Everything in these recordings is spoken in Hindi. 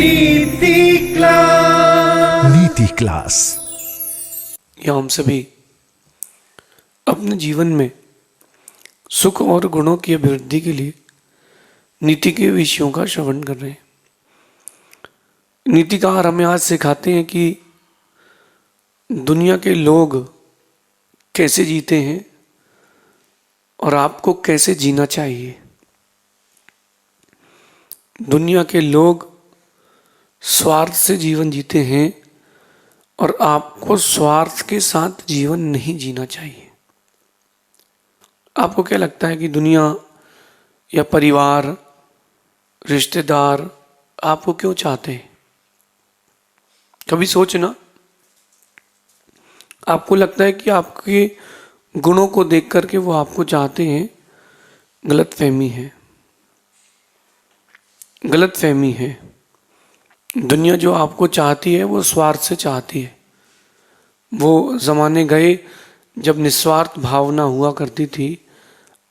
नीति क्लास। या हम सभी अपने जीवन में सुख और गुणों की अभिवृद्धि के लिए नीति के विषयों का श्रवण कर रहे हैं। नीतिकार हमें आज सिखाते हैं कि दुनिया के लोग कैसे जीते हैं और आपको कैसे जीना चाहिए। दुनिया के लोग स्वार्थ से जीवन जीते हैं और आपको स्वार्थ के साथ जीवन नहीं जीना चाहिए। आपको क्या लगता है कि दुनिया या परिवार, रिश्तेदार आपको क्यों चाहते हैं? कभी सोचना। आपको लगता है कि आपके गुणों को देख करके वो आपको चाहते हैं? गलतफहमी है, गलतफहमी है। दुनिया जो आपको चाहती है वो स्वार्थ से चाहती है। वो ज़माने गए जब निस्वार्थ भावना हुआ करती थी,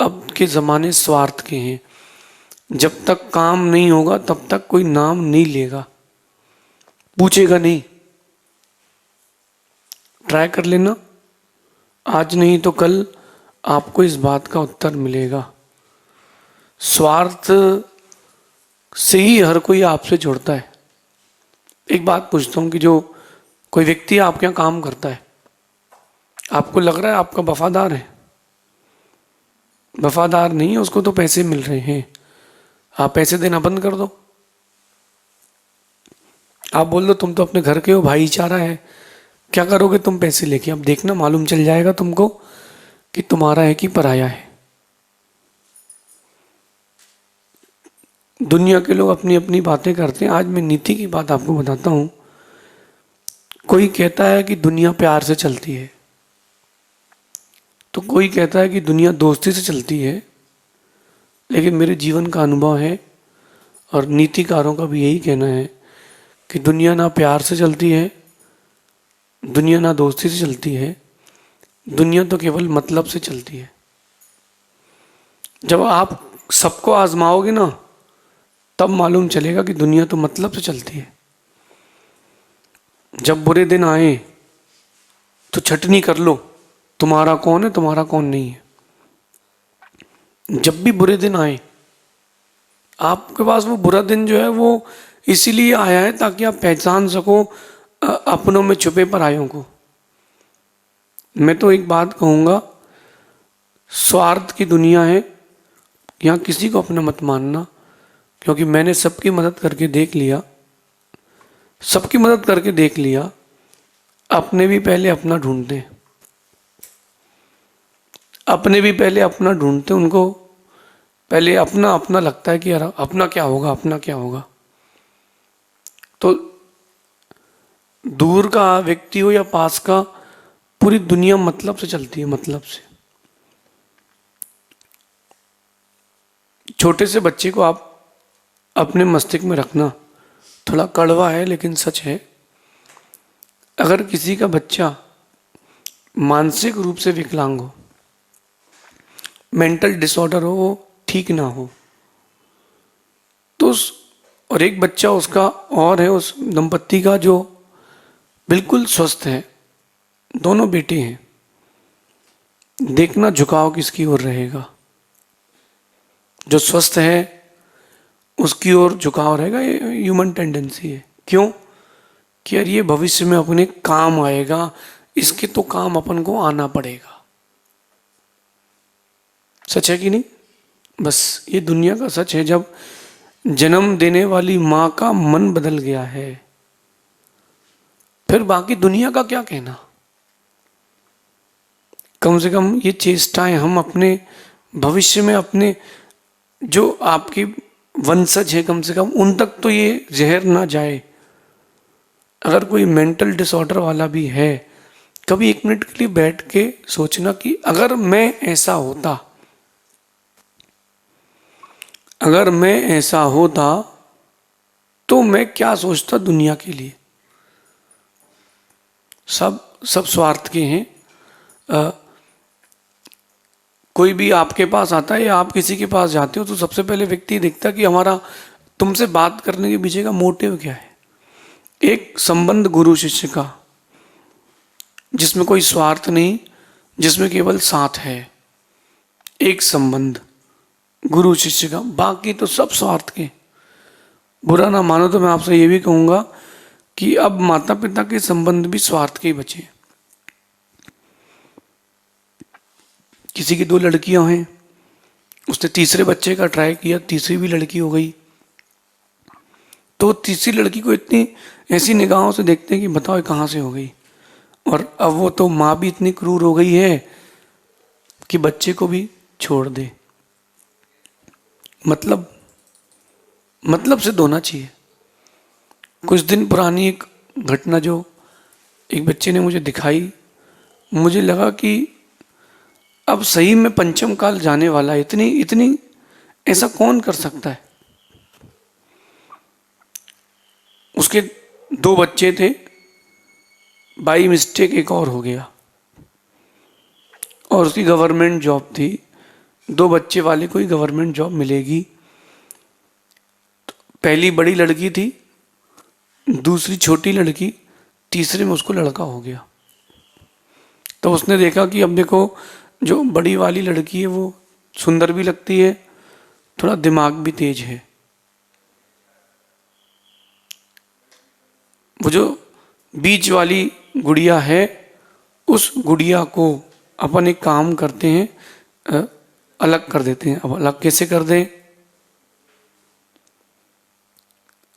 अब के ज़माने स्वार्थ के हैं। जब तक काम नहीं होगा तब तक कोई नाम नहीं लेगा, पूछेगा नहीं। ट्राई कर लेना, आज नहीं तो कल आपको इस बात का उत्तर मिलेगा। स्वार्थ से ही हर कोई आपसे जुड़ता है। एक बात पूछता हूँ कि जो कोई व्यक्ति आपके यहाँ काम करता है, आपको लग रहा है आपका वफादार है? वफादार नहीं है, उसको तो पैसे मिल रहे हैं। आप पैसे देना बंद कर दो। आप बोल दो तुम तो अपने घर के हो, भाईचारा है। क्या करोगे तुम पैसे लेके? अब देखना, मालूम चल जाएगा तुमको कि तुम्हारा है कि पराया है। दुनिया के लोग अपनी अपनी बातें करते हैं। आज मैं नीति की बात आपको बताता हूं। कोई कहता है कि दुनिया प्यार से चलती है, तो कोई कहता है कि दुनिया दोस्ती से चलती है। लेकिन मेरे जीवन का अनुभव है और नीतिकारों का भी यही कहना है कि दुनिया ना प्यार से चलती है, दुनिया ना दोस्ती से चलती है। दुनिया तो केवल मतलब से चलती है। जब आप सबको आजमाओगे ना, तब मालूम चलेगा कि दुनिया तो मतलब से चलती है। जब बुरे दिन आए तो छटनी कर लो, तुम्हारा कौन है, तुम्हारा कौन नहीं है। जब भी बुरे दिन आए, आपके पास वो बुरा दिन जो है वो इसीलिए आया है ताकि आप पहचान सको अपनों में छुपे परायों को। मैं तो एक बात कहूँगा, स्वार्थ की दुनिया है, यहाँ किसी को अपना मत मानना। क्योंकि मैंने सबकी मदद करके देख लिया, सबकी मदद करके देख लिया। अपने भी पहले अपना ढूंढते हैं, अपने भी पहले अपना ढूंढते। उनको पहले अपना अपना लगता है कि यार अपना क्या होगा, अपना क्या होगा। तो दूर का व्यक्ति हो या पास का, पूरी दुनिया मतलब से चलती है, मतलब से। छोटे से बच्चे को आप अपने मस्तिष्क में रखना। थोड़ा कड़वा है लेकिन सच है। अगर किसी का बच्चा मानसिक रूप से विकलांग हो, मेंटल डिसऑर्डर हो, वो ठीक ना हो, तो और एक बच्चा उसका और है, उस दंपत्ति का जो बिल्कुल स्वस्थ है, दोनों बेटे हैं, देखना झुकाव किसकी ओर रहेगा। जो स्वस्थ है उसकी ओर झुकाव रहेगा। ये ह्यूमन टेंडेंसी है। क्यों? कि यार ये भविष्य में अपने काम आएगा, इसके तो काम अपन को आना पड़ेगा। सच है कि नहीं? बस ये दुनिया का सच है। जब जन्म देने वाली माँ का मन बदल गया है, फिर बाकी दुनिया का क्या कहना। कम से कम ये चेष्टाएं हम अपने भविष्य में, अपने जो आपकी वंशज है, कम से कम उन तक तो ये जहर ना जाए। अगर कोई मेंटल डिसऑर्डर वाला भी है, कभी एक मिनट के लिए बैठ के सोचना कि अगर मैं ऐसा होता, अगर मैं ऐसा होता तो मैं क्या सोचता दुनिया के लिए। सब स्वार्थ के हैं। कोई भी आपके पास आता है या आप किसी के पास जाते हो तो सबसे पहले व्यक्ति देखता कि हमारा तुमसे बात करने के पीछे का मोटिव क्या है? एक संबंध गुरु शिष्य का, जिसमें कोई स्वार्थ नहीं, जिसमें केवल साथ है। एक संबंध गुरु शिष्य का, बाकी तो सब स्वार्थ के। बुरा ना मानो तो मैं आपसे ये भी कहूंगा कि अब माता पिता के संबंध भी स्वार्थ के ही बचे। किसी की 2 लड़कियां हैं, उसने तीसरे बच्चे का ट्राई किया, तीसरी भी लड़की हो गई, तो तीसरी लड़की को इतनी ऐसी निगाहों से देखते हैं कि बताओ ये कहाँ से हो गई। और अब वो तो माँ भी इतनी क्रूर हो गई है कि बच्चे को भी छोड़ दे। मतलब से होना चाहिए। कुछ दिन पुरानी एक घटना जो एक बच्चे ने मुझे दिखाई, मुझे लगा कि अब सही में पंचम काल जाने वाला है। इतनी ऐसा कौन कर सकता है? उसके 2 बच्चे थे, बाई मिस्टेक एक और हो गया, और उसकी गवर्नमेंट जॉब थी। 2 बच्चे वाले को ही गवर्नमेंट जॉब मिलेगी। तो पहली बड़ी लड़की थी, दूसरी छोटी लड़की, तीसरे में उसको लड़का हो गया। तो उसने देखा कि अब देखो, जो बड़ी वाली लड़की है वो सुंदर भी लगती है, थोड़ा दिमाग भी तेज है। वो जो बीच वाली गुड़िया है, उस गुड़िया को अपन एक काम करते हैं, अलग कर देते हैं। अब अलग कैसे कर दें?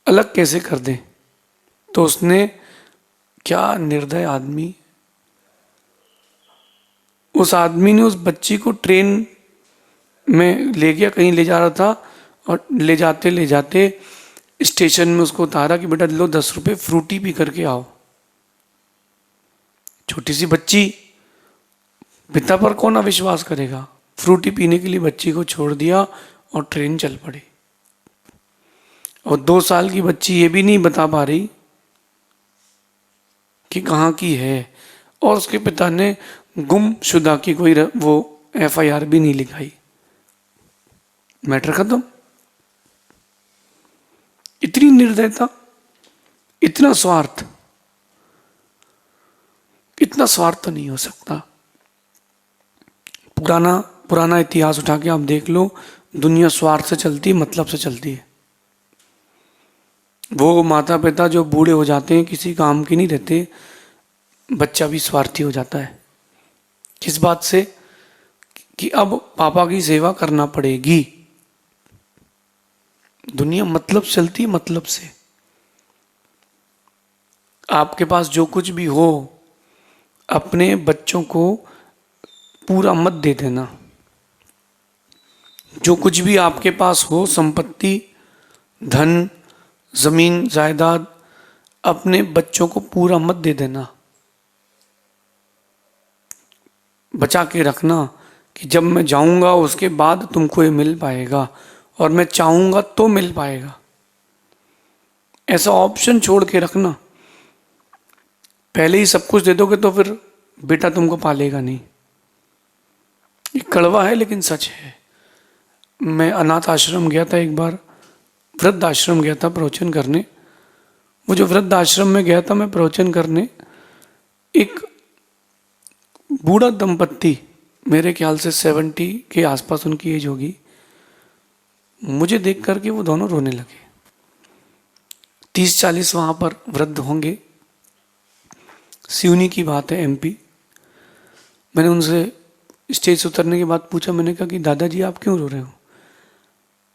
अलग कैसे कर दें? तो उसने, क्या निर्दय आदमी, उस आदमी ने उस बच्ची को ट्रेन में ले गया, कहीं ले जा रहा था, और ले जाते स्टेशन में उसको उतारा कि बेटा लो 10 रुपए, फ्रूटी पी करके आओ। छोटी सी बच्ची, पिता पर कौन अविश्वास करेगा? फ्रूटी पीने के लिए बच्ची को छोड़ दिया और ट्रेन चल पड़ी। और 2 साल की बच्ची ये भी नहीं बता पा रही कि कहाँ की है, और उसके पिता ने गुमशुदा की कोई वो FIR भी नहीं लिखाई। मैटर खत्म। इतनी निर्दयता, इतना स्वार्थ, इतना स्वार्थ तो नहीं हो सकता। पुराना इतिहास उठा के आप देख लो, दुनिया स्वार्थ से चलती है, मतलब से चलती है। वो माता पिता जो बूढ़े हो जाते हैं, किसी काम के नहीं रहते, बच्चा भी स्वार्थी हो जाता है। किस बात से? कि अब पापा की सेवा करना पड़ेगी। दुनिया मतलब चलती है, मतलब से। आपके पास जो कुछ भी हो, अपने बच्चों को पूरा मत दे देना। जो कुछ भी आपके पास हो, संपत्ति, धन, जमीन, जायदाद, अपने बच्चों को पूरा मत दे देना। बचा के रखना कि जब मैं जाऊंगा उसके बाद तुमको ये मिल पाएगा, और मैं चाहूंगा तो मिल पाएगा। ऐसा ऑप्शन छोड़ के रखना। पहले ही सब कुछ दे दोगे तो फिर बेटा तुमको पालेगा नहीं। ये कड़वा है लेकिन सच है। मैं अनाथ आश्रम गया था एक बार, वृद्ध आश्रम गया था प्रवचन करने। वो जो वृद्ध आश्रम में गया था मैं प्रवचन करने, एक बूढ़ा दंपत्ति, मेरे ख्याल से 70 के आसपास उनकी एज होगी, मुझे देख करके वो दोनों रोने लगे। 30-40 वहाँ पर वृद्ध होंगे। सिवनी की बात है, MP। मैंने उनसे स्टेज से उतरने के बाद पूछा, मैंने कहा कि दादाजी आप क्यों रो रहे हो?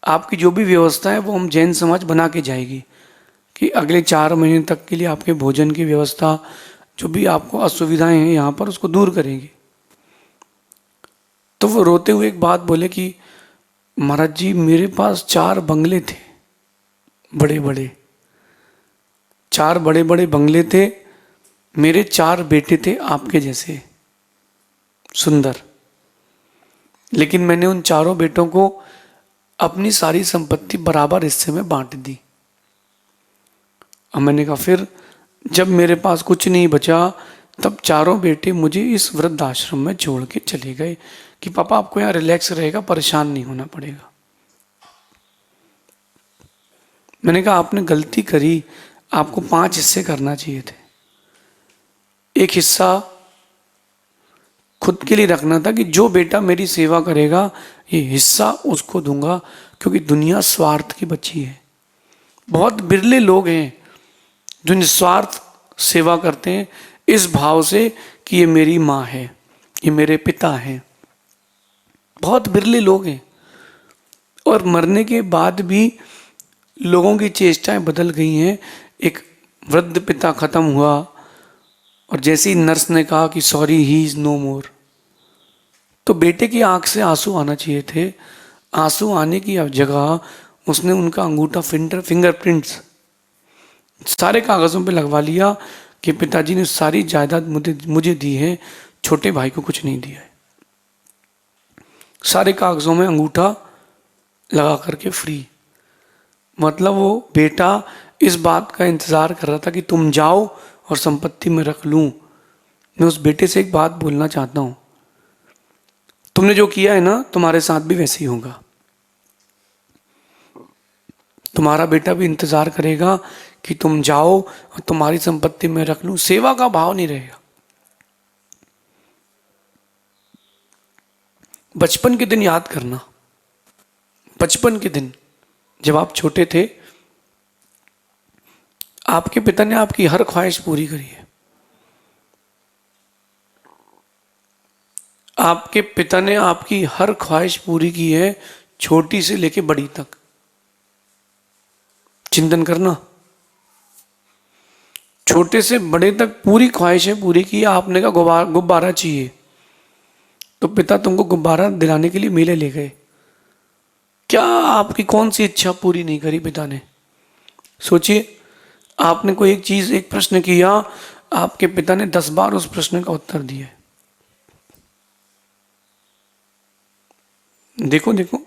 आपकी जो भी व्यवस्था है वो हम जैन समाज बना के जाएगी कि अगले 4 महीने तक के लिए आपके भोजन की व्यवस्था, जो भी आपको असुविधाएं हैं यहाँ पर, उसको दूर करेंगे। तो वो रोते हुए एक बात बोले कि महाराज जी, मेरे पास 4 बंगले थे, बड़े बड़े 4 बड़े बड़े बंगले थे। मेरे 4 बेटे थे आपके जैसे सुंदर, लेकिन मैंने उन 4 बेटों को अपनी सारी संपत्ति बराबर हिस्से में बांट दी। अब मैंने कहा फिर जब मेरे पास कुछ नहीं बचा, तब 4 बेटे मुझे इस वृद्ध आश्रम में छोड़ के चले गए कि पापा आपको यहाँ रिलैक्स रहेगा, परेशान नहीं होना पड़ेगा। मैंने कहा आपने गलती करी, आपको 5 हिस्से करना चाहिए थे। एक हिस्सा खुद के लिए रखना था कि जो बेटा मेरी सेवा करेगा ये हिस्सा उसको दूंगा, क्योंकि दुनिया स्वार्थ की बची है। बहुत बिरले लोग हैं जो निस्वार्थ सेवा करते हैं इस भाव से कि ये मेरी माँ है, ये मेरे पिता हैं। बहुत बिरले लोग हैं। और मरने के बाद भी लोगों की चेष्टाएं बदल गई हैं। एक वृद्ध पिता खत्म हुआ और जैसे ही नर्स ने कहा कि सॉरी ही इज नो मोर, तो बेटे की आंख से आंसू आना चाहिए थे। आंसू आने की जगह उसने उनका अंगूठा, फिंगरप्रिंट्स सारे कागजों पे लगवा लिया कि पिताजी ने सारी जायदाद मुझे दी है, छोटे भाई को कुछ नहीं दिया है। सारे कागजों में अंगूठा लगा करके फ्री। मतलब वो बेटा इस बात का इंतजार कर रहा था कि तुम जाओ और संपत्ति में रख लूं। मैं उस बेटे से एक बात बोलना चाहता हूं, तुमने जो किया है ना, तुम्हारे साथ भी वैसे ही होगा। तुम्हारा बेटा भी इंतजार करेगा कि तुम जाओ और तुम्हारी संपत्ति में रख लूं। सेवा का भाव नहीं रहेगा। बचपन के दिन याद करना, बचपन के दिन जब आप छोटे थे, आपके पिता ने आपकी हर ख्वाहिश पूरी करी है। आपके पिता ने आपकी हर ख्वाहिश पूरी की है, छोटी से लेके बड़ी तक। चिंतन करना, छोटे से बड़े तक पूरी ख्वाहिशें पूरी की। आपने कहा गुब्बारा चाहिए, तो पिता तुमको गुब्बारा दिलाने के लिए मेले ले गए। क्या आपकी कौन सी इच्छा पूरी नहीं करी पिता ने? सोचिए, आपने कोई एक चीज, एक प्रश्न किया, आपके पिता ने 10 बार उस प्रश्न का उत्तर दिया। देखो देखो,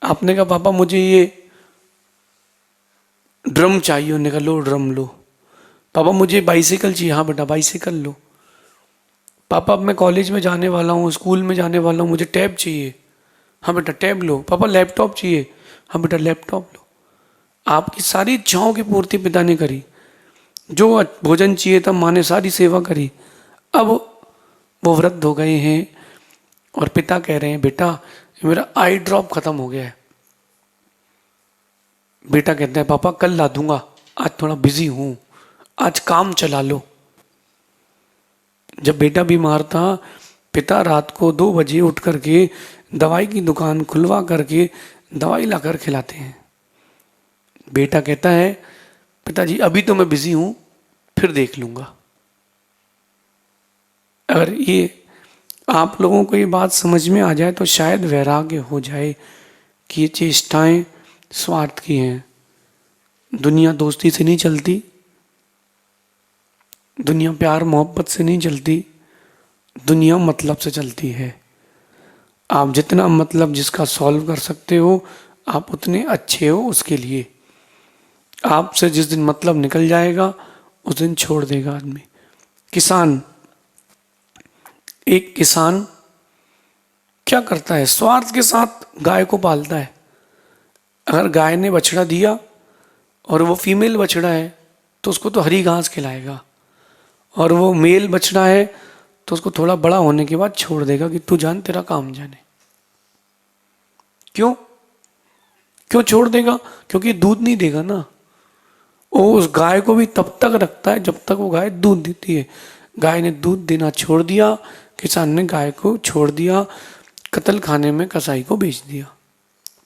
आपने कहा पापा मुझे ये ड्रम चाहिए, उन्होंने कहा लो ड्रम लो। पापा मुझे बाइसिकल चाहिए, हाँ बेटा बाइसिकल लो। पापा अब मैं कॉलेज में जाने वाला हूँ, स्कूल में जाने वाला हूँ, मुझे टैब चाहिए, हाँ बेटा टैब लो। पापा लैपटॉप चाहिए, हाँ बेटा लैपटॉप लो। आपकी सारी इच्छाओं की पूर्ति पिता ने करी। जो भोजन चाहिए था माँ ने सारी सेवा करी। अब वो वृद्ध हो गए हैं और पिता कह रहे हैं बेटा मेरा आई ड्रॉप खत्म हो गया है। बेटा कहता है पापा कल ला दूंगा, आज थोड़ा बिजी हूं, आज काम चला लो। जब बेटा बीमार था, पिता रात को 2 बजे उठ करके दवाई की दुकान खुलवा करके दवाई लाकर खिलाते हैं। बेटा कहता है पिताजी अभी तो मैं बिजी हूं, फिर देख लूंगा। अगर ये आप लोगों को ये बात समझ में आ जाए तो शायद वैराग्य हो जाए कि ये चेष्टाएं स्वार्थ की हैं। दुनिया दोस्ती से नहीं चलती, दुनिया प्यार मोहब्बत से नहीं चलती, दुनिया मतलब से चलती है। आप जितना मतलब जिसका सॉल्व कर सकते हो, आप उतने अच्छे हो उसके लिए। आपसे जिस दिन मतलब निकल जाएगा उस दिन छोड़ देगा आदमी। किसान, एक किसान क्या करता है, स्वार्थ के साथ गाय को पालता है। अगर गाय ने बछड़ा दिया और वो फीमेल बछड़ा है तो उसको तो हरी घास खिलाएगा, और वो मेल बछड़ा है तो उसको थोड़ा बड़ा होने के बाद छोड़ देगा कि तू जान तेरा काम जाने। क्यों क्यों छोड़ देगा? क्योंकि दूध नहीं देगा ना। वो उस गाय को भी तब तक रखता है जब तक वो गाय दूध देती है। गाय ने दूध देना छोड़ दिया, किसान ने गाय को छोड़ दिया, कत्ल खाने में कसाई को बेच दिया।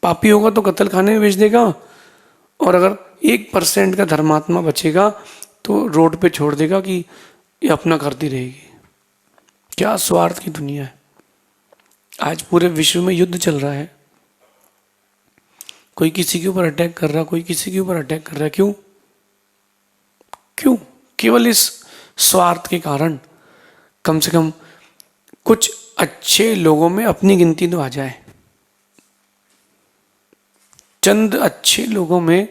पापी होगा तो कत्ल खाने में बेच देगा, और अगर 1% का धर्मात्मा बचेगा तो रोड पे छोड़ देगा कि ये अपना करती रहेगी। क्या स्वार्थ की दुनिया है। आज पूरे विश्व में युद्ध चल रहा है, कोई किसी के ऊपर अटैक कर रहा, कोई किसी के ऊपर अटैक कर रहा है। क्यों क्यों? केवल इस स्वार्थ के कारण। कम से कम कुछ अच्छे लोगों में अपनी गिनती तो आ जाए। चंद अच्छे लोगों में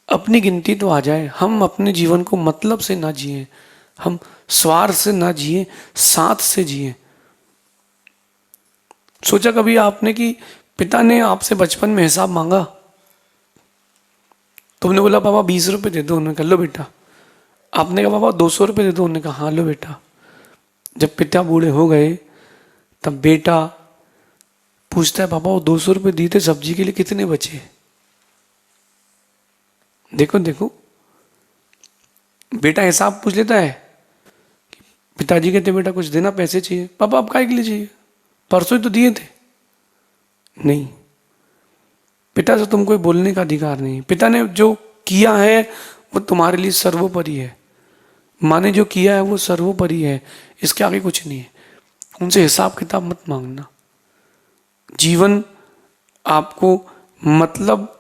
अपनी गिनती तो आ जाए। हम अपने जीवन को मतलब से ना जिए, हम स्वार्थ से ना जिए, साथ से जिए। सोचा कभी आपने कि पिता ने आपसे बचपन में हिसाब मांगा? तुमने बोला पापा 20 रुपये दे दो, उन्होंने कहा लो बेटा। आपने कहा पापा 200 रुपये दे दो, उन्होंने कहा हाँ लो बेटा। जब पिता बूढ़े हो गए तब बेटा पूछता है पापा वो 200 रुपये दिए थे सब्जी के लिए, कितने बचे? देखो देखो, बेटा हिसाब पूछ लेता है। पिताजी कहते बेटा कुछ देना, पैसे चाहिए। पापा आप काहे के लिए चाहिए, परसों ही तो दिए थे। नहीं, पिता से तुम कोई बोलने का अधिकार नहीं। पिता ने जो किया है वो तुम्हारे लिए सर्वोपरि है। माँ ने जो किया है वो सर्वोपरि है, इसके आगे कुछ नहीं है। उनसे हिसाब किताब मत मांगना। जीवन आपको मतलब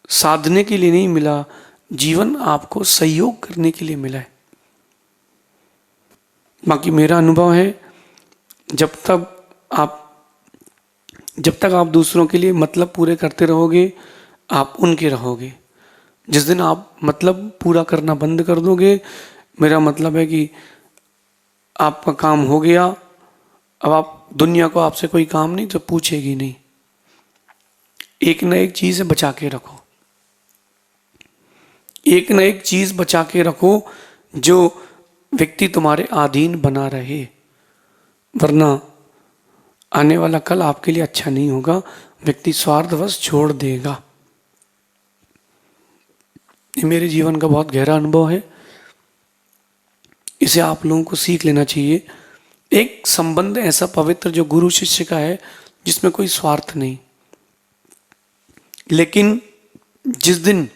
साधने के लिए नहीं मिला, जीवन आपको सहयोग करने के लिए मिला है। बाकी मेरा अनुभव है, जब तक आप दूसरों के लिए मतलब पूरे करते रहोगे, आप उनके रहोगे। जिस दिन आप मतलब पूरा करना बंद कर दोगे, मेरा मतलब है कि आपका काम हो गया, अब आप दुनिया को आपसे कोई काम नहीं तो पूछेगी नहीं। एक न एक चीज बचा के रखो, एक न एक चीज बचा के रखो जो व्यक्ति तुम्हारे अधीन बना रहे, वरना आने वाला कल आपके लिए अच्छा नहीं होगा। व्यक्ति स्वार्थवश छोड़ देगा। ये मेरे जीवन का बहुत गहरा अनुभव है, इसे आप लोगों को सीख लेना चाहिए। एक संबंध ऐसा पवित्र जो गुरु शिष्य का है, जिसमें कोई स्वार्थ नहीं। लेकिन जिस दिन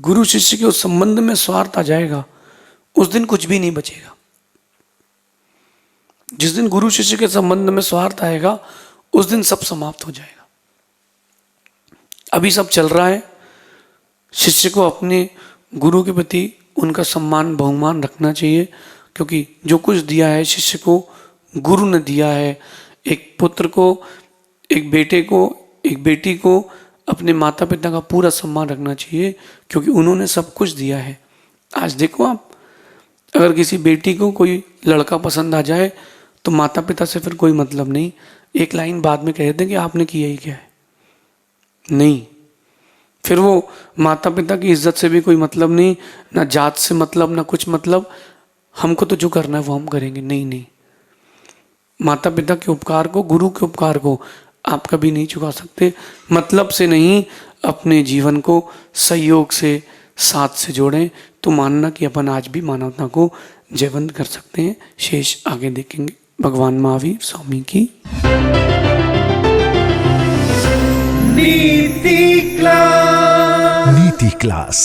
गुरु शिष्य के उस संबंध में स्वार्थ आ जाएगा, उस दिन कुछ भी नहीं बचेगा। जिस दिन गुरु शिष्य के संबंध में स्वार्थ आएगा, उस दिन सब समाप्त हो जाएगा। अभी सब चल रहा है। शिष्य को अपने गुरु के प्रति उनका सम्मान बहुमान रखना चाहिए, क्योंकि जो कुछ दिया है शिष्य को गुरु ने दिया है। एक पुत्र को, एक बेटे को, एक बेटी को अपने माता पिता का पूरा सम्मान रखना चाहिए, क्योंकि उन्होंने सब कुछ दिया है। आज देखो आप, अगर किसी बेटी को कोई लड़का पसंद आ जाए तो माता पिता से फिर कोई मतलब नहीं। एक लाइन बाद में कह दें कि आपने किया ही क्या है, नहीं। फिर वो माता पिता की इज्जत से भी कोई मतलब नहीं, ना जात से मतलब, ना कुछ मतलब। हमको तो जो करना है वो हम करेंगे। नहीं नहीं, माता पिता के उपकार को, गुरु के उपकार को आप कभी नहीं चुका सकते। मतलब से नहीं, अपने जीवन को सहयोग से, साथ से जोड़ें तो मानना कि अपन आज भी मानवता को जयवंत कर सकते हैं। शेष आगे देखेंगे। भगवान महावीर स्वामी की नीति क्लास।